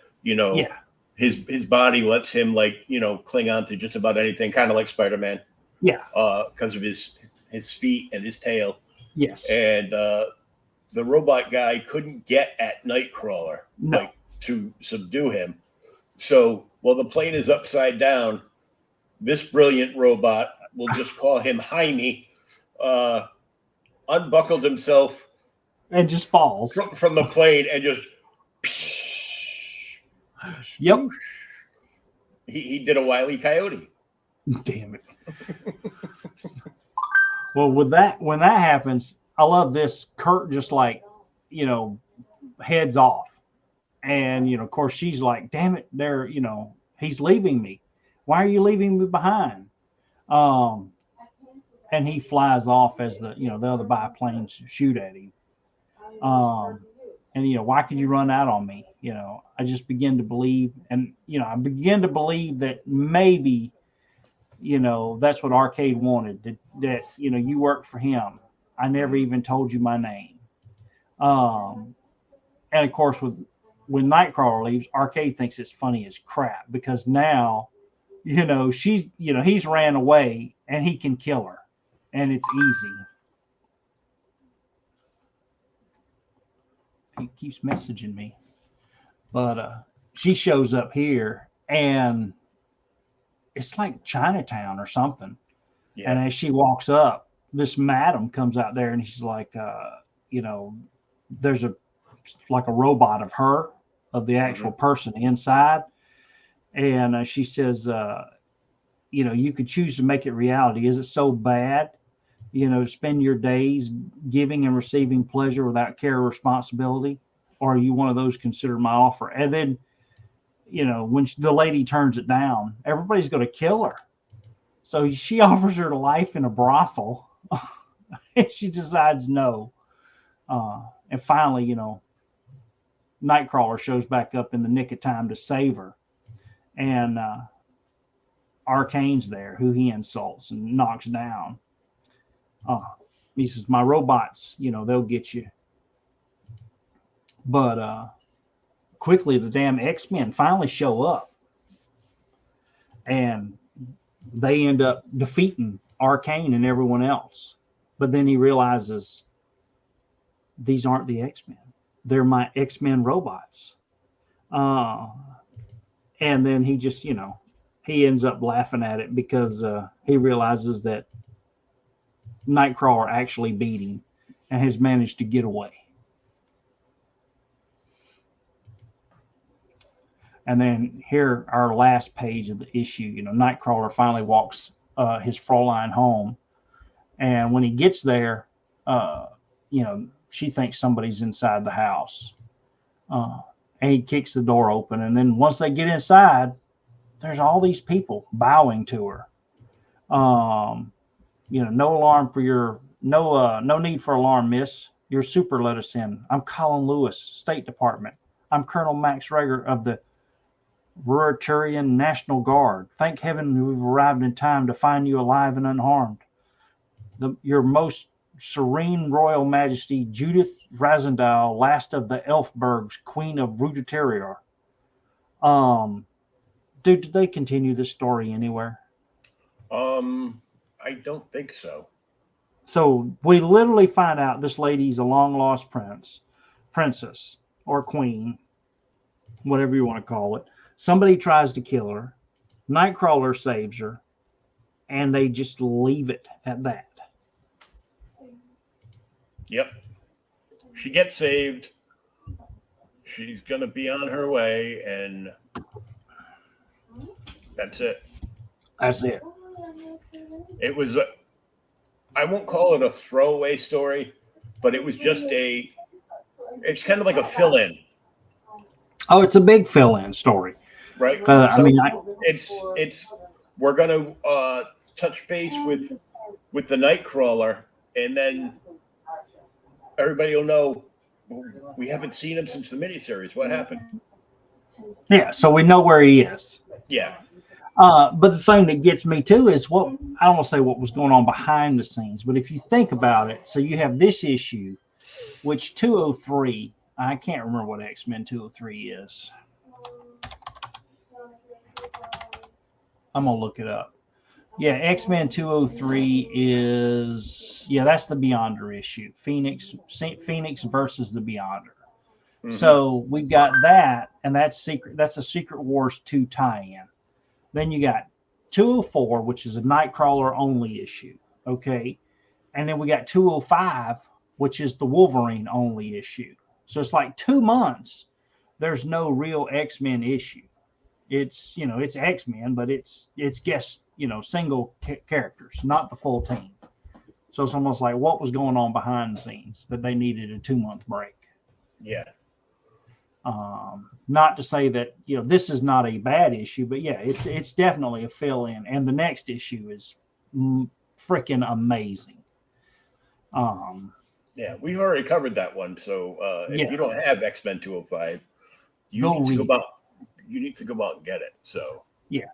his body lets him, like, cling on to just about anything, kind of like Spider-Man.
Yeah.
Because of his feet and his tail.
Yes.
And the robot guy couldn't get at Nightcrawler, like, to subdue him. So while the plane is upside down, this brilliant robot, we'll just call him Jaime, unbuckled himself
and just falls
from the plane and just
yep.
He did a Wile E. Coyote.
Damn it. Well, when that happens, I love this. Kurt just, like, heads off. And, of course, she's like, damn it, he's leaving me. Why are you leaving me behind? And he flies off as the other biplanes shoot at him. And, why could you run out on me? I just begin to believe, and, I begin to believe that maybe, that's what Arcade wanted, that you work for him. I never even told you my name. And of course, when Nightcrawler leaves, Arcade thinks it's funny as crap because now, he's ran away and he can kill her, and it's easy. He keeps messaging me, but she shows up here, and it's like Chinatown or something. Yeah. And as she walks up, this madam comes out there, and she's like, there's a robot of her, of the actual person inside. And she says, you could choose to make it reality. Is it so bad, to spend your days giving and receiving pleasure without care or responsibility? Or are you one of those considered my offer? And then, when the lady turns it down, everybody's going to kill her. So she offers her life in a brothel, and she decides no. And finally, Nightcrawler shows back up in the nick of time to save her. And Arcane's there, who he insults and knocks down. He says, my robots, they'll get you. But quickly, the damn X-Men finally show up. And they end up defeating Arcane and everyone else. But then he realizes these aren't the X-Men. They're my X-Men robots. And then he just, he ends up laughing at it because he realizes that Nightcrawler actually beat him and has managed to get away. And then here, our last page of the issue, Nightcrawler finally walks his Fraulein home. And when he gets there, she thinks somebody's inside the house. And he kicks the door open. And then once they get inside, there's all these people bowing to her. No alarm for your, no need for alarm, miss. Your super let us in. I'm Colin Lewis, State Department. I'm Colonel Max Rager of the Ruriturian National Guard. Thank heaven we've arrived in time to find you alive and unharmed. Your most serene royal majesty, Judith Razendal, last of the Elfbergs, queen of Rurituriar. Did they continue this story anywhere?
I don't think so.
So we literally find out this lady's a long lost princess, or queen, whatever you want to call it. Somebody tries to kill her. Nightcrawler saves her, and they just leave it at that.
Yep. She gets saved. She's going to be on her way, and that's it.
That's it.
It was, I won't call it a throwaway story, but it was just it's kind of like a fill-in.
Oh, it's a big fill-in story.
Right? We're going to touch base with the Nightcrawler, and then everybody will know we haven't seen him since the miniseries. What happened?
Yeah, so we know where he is.
Yeah.
But the thing that gets me too is I don't want to say what was going on behind the scenes, but if you think about it, so you have this issue, which 203, I can't remember what X-Men 203 is. I'm going to look it up. Yeah, X-Men 203 is, that's the Beyonder issue. Phoenix versus the Beyonder. Mm-hmm. So we've got that, and that's a Secret Wars 2 tie-in. Then you got 204, which is a Nightcrawler only issue. Okay. And then we got 205, which is the Wolverine only issue. So it's like 2 months. There's no real X-Men issue. It's, it's X-Men, but it's guest, single characters, not the full team. So it's almost like what was going on behind the scenes that they needed a 2-month break. Yeah. Not to say that, this is not a bad issue, but yeah, it's definitely a fill in. And the next issue is freaking amazing.
Yeah, we've already covered that one. So if you don't have X-Men 205, you need to go out and get it. So
yeah.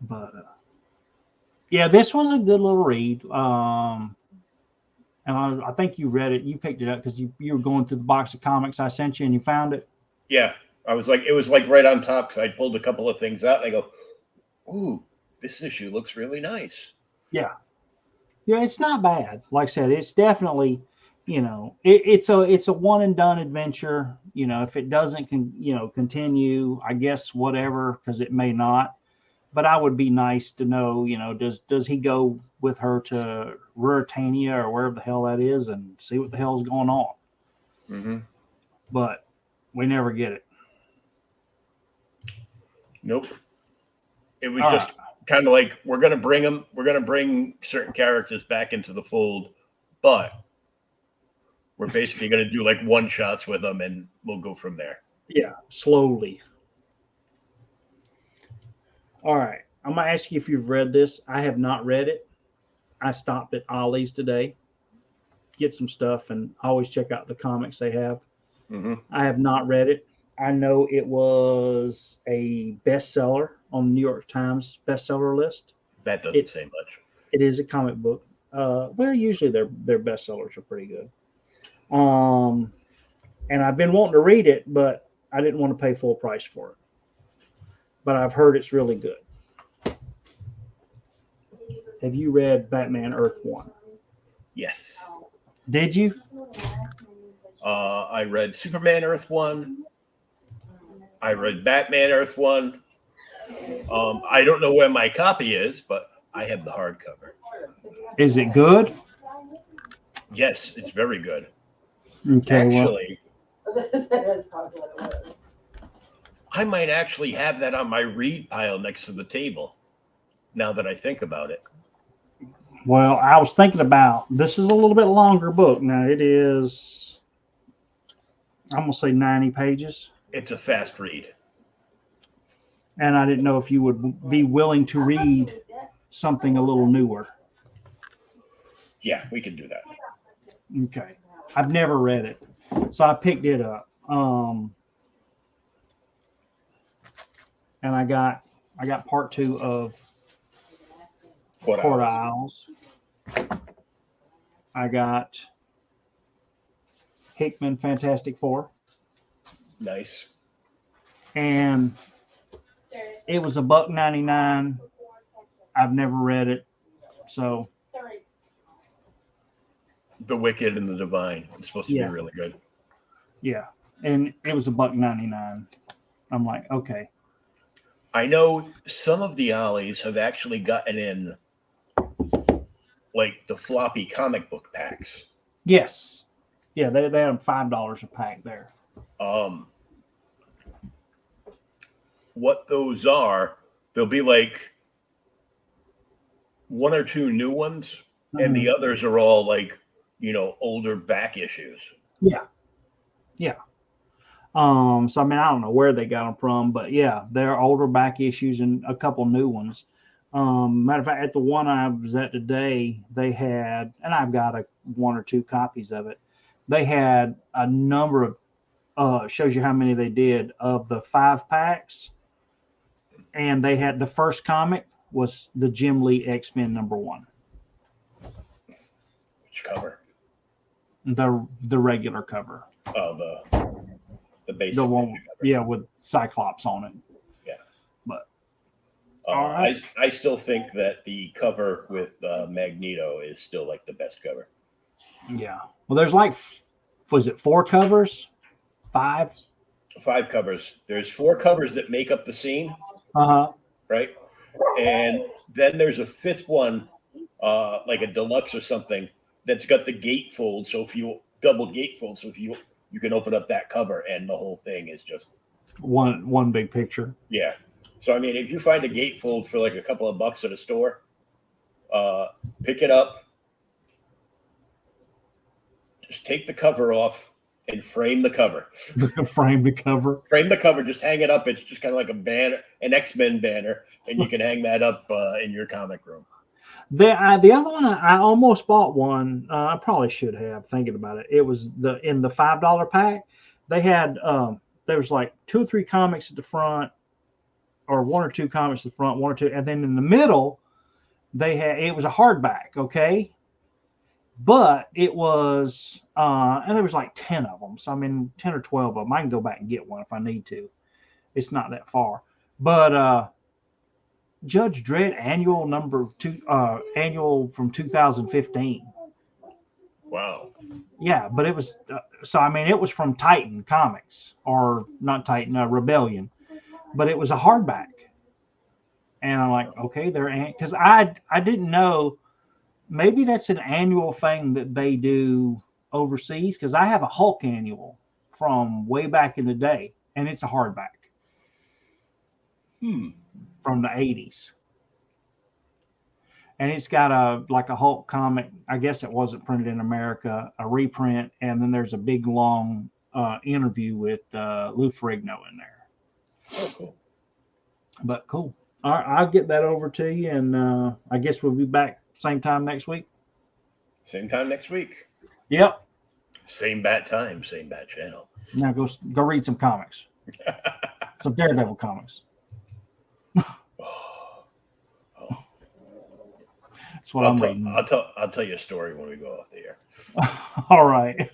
But this was a good little read. And I think you read it. You picked it up because you were going through the box of comics I sent you, and you found it.
Yeah, it was like right on top because I pulled a couple of things out. And I go, "Ooh, this issue looks really nice."
Yeah, it's not bad. Like I said, it's definitely, it's a one and done adventure. If it doesn't continue, I guess whatever, because it may not. But I would be nice to know, does he go with her to Ruritania or wherever the hell that is and see what the hell is going on?
Mm-hmm.
But we never get it.
Nope. It was just kind of like we're going to bring certain characters back into the fold, but we're basically going to do like one shots with them and we'll go from there.
Yeah, slowly. All right. I'm going to ask you if you've read this. I have not read it. I stopped at Ollie's today, get some stuff, and always check out the comics they have.
Mm-hmm.
I have not read it. I know it was a bestseller on the New York Times bestseller list.
That doesn't say much.
It is a comic book. Well, usually their bestsellers are pretty good. And I've been wanting to read it, but I didn't want to pay full price for it. But I've heard it's really good. Have you read Batman Earth 1?
Yes.
Did you?
I read Superman Earth 1. I read Batman Earth 1. I don't know where my copy is, but I have the hardcover.
Is it good?
Yes, it's very good.
Okay.
Actually,
That's probably what it was.
I might actually have that on my read pile next to the table. Now that I think about it.
Well, I was thinking about this is a little bit longer book. Now it is, I'm gonna say 90 pages,
It's a fast read.
and I didn't know if you would be willing to read something a little newer.
Yeah, we can do that.
Okay, I've never read it, so I picked it up. And I got part 2 of
Court
Court
Owls.
Owls. I got Hickman Fantastic Four,
Nice.
and it was $1.99. I've never read it, so
The Wicked and the Divine. It's supposed to be really good.
yeah, and it was $1.99. I'm like, okay.
I know some of the Ollies have actually gotten in like the floppy comic book packs.
Yes, yeah, they had them $5 a pack there.
What those are, there'll be like 1 or 2 new ones, and the others are all like, older back issues.
Yeah. So I mean, I don't know where they got them from, but yeah, they're older back issues and a couple new ones. Matter of fact, at the one I was at today, they had, and I've got 1 or 2 copies of it. They had a number of, shows you how many they did of the 5 packs, and they had the first comic was the Jim Lee X-Men #1.
Which cover?
The regular cover.
Oh, the basic.
The one, yeah, with Cyclops on it.
Yeah.
But all right.
I still think that the cover with Magneto is still like the best cover.
Yeah. Well, there's like, was it 4 covers? 5?
5 covers. There's 4 covers that make up the scene. Right. And then there's a 5th one, like a deluxe or something, that's got the gatefold. So if you double gatefold, so if you can open up that cover and the whole thing is just
one big picture.
Yeah. So I mean, if you find a gatefold for like a couple of bucks at a store, pick it up, just take the cover off and frame the cover.
Frame the cover.
Frame the cover. Just hang it up. It's just kind of like a banner, an X-Men banner, and you can hang that up in your comic room.
The other one, I almost bought one. I probably should have, thinking about it. It was in the $5 pack. They had there was like 2 or 3 comics at the front, or 1 or 2 comics at the front, 1 or 2, and then in the middle, it was a hardback. Okay. But it was, and there was like 10 of them. So, I mean, 10 or 12 of them. I can go back and get one if I need to. It's not that far. But Judge Dredd annual #2, annual from 2015.
Wow.
Yeah, but it was, so, I mean, it was from Titan Comics, or not Titan, Rebellion. But it was a hardback. And I'm like, okay, because I didn't know. Maybe that's an annual thing that they do overseas, because I have a Hulk annual from way back in the day, and it's a hardback from the 80s. And it's got a Hulk comic. I guess it wasn't printed in America, a reprint, and then there's a big long interview with Lou Ferrigno in there.
Oh, cool.
But cool. All right, I'll get that over to you, and I guess we'll be back same time next week.
Same time next week.
Yep.
Same bat time, same bat channel.
Now go read some comics. Some Daredevil comics. That's what I'm reading.
I'll tell you a story when we go off the air.
All right.